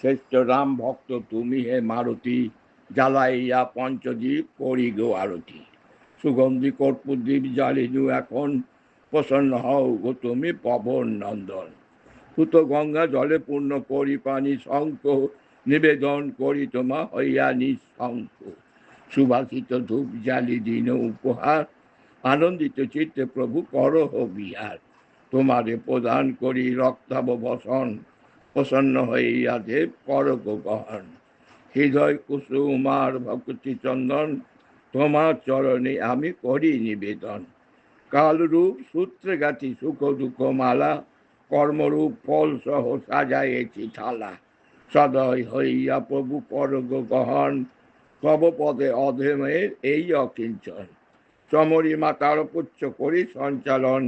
শ্রেষ্ঠ রাম ভক্ত তুমি হে মারুতি, জ্বালাইয়া পঞ্চদীপ করি গো আরতি। সুগন্ধি কর্পূর দ্বীপ জ্বালিনু এখন, প্রসন্ন হও গো তুমি পবন নন্দন। সুত গঙ্গা জলে পূর্ণ করি পানি, শঙ্খ নিবেদন করি তোমা হইয়া নিঃশঙ্ক। সুবাসিত ধূপ জ্বালি দিন উপহার, আনন্দিত চিত্তে প্রভু করহ বিহার। তোমারে প্রদান করি রক্তাব বসন, প্রসন্ন হইয়া দেব করগ গহন। হৃদয় কুসুমার ভক্তি চন্দন, তোমার চরণে আমি করি নিবেদন। কালরূপ সূত্রে গাছি সুখ দুঃখ মালা, কর্মরূপ ফল সহ সাজাইছি থালা। সদয় হইয়া প্রভু করগ গহন, তব পদে অধমের এই অকিঞ্চন। চমরি মাতার পুচ্ছ করি সঞ্চালন,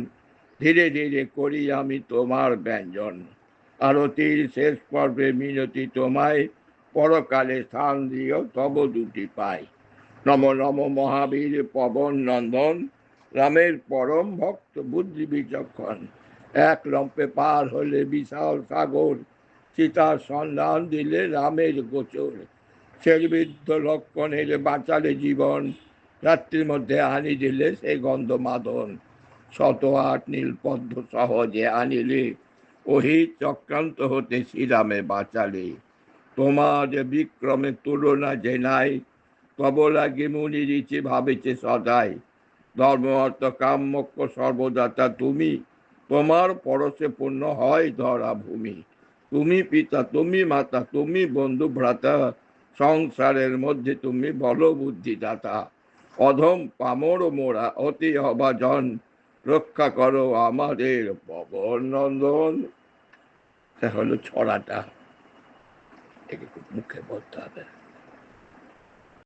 ধীরে ধীরে করি আমি তোমার ব্যঞ্জন। আরতির শেষ পর্বে মিনতি তোমায়, পরকালে স্থান দিও তব দুটি পাই। নম নম মহাবীর পবন নন্দন, রামের পরম ভক্ত বুদ্ধি বিচক্ষণ। এক লম্পে পার হলে বিশাল সাগর, সীতার সন্ধান দিলে রামের গোচর। শেরবিদ্ধ লক্ষণের বাঁচালে জীবন, রাত্রির মধ্যে আনি দিলে সে গন্ধ মাদন। 108 নীলপদ্ম সহজে আনিলে, ওহি চক্রান্ত হতে শ্রীরামে বাঁচালে। তোমার বিক্রমে তুলনা যে নাই, তব লাগি মুনি ঋচি ভাবেছে সদাই। ধর্ম অর্থ কাম মোক্ষ সর্বদাতা তুমি, তোমার পরশে পূর্ণ হয় ধরা ভূমি। তুমি পিতা, তুমি মাতা, তুমি বন্ধু ভ্রাতা, সংসারের মধ্যে তুমি বল বুদ্ধি দাতা। অধম পামর মোরা অতি অভাজন, রক্ষা করো আমাদের পবন নন্দন। হলো ছড়াটা, একে মুখে বলতে হবে।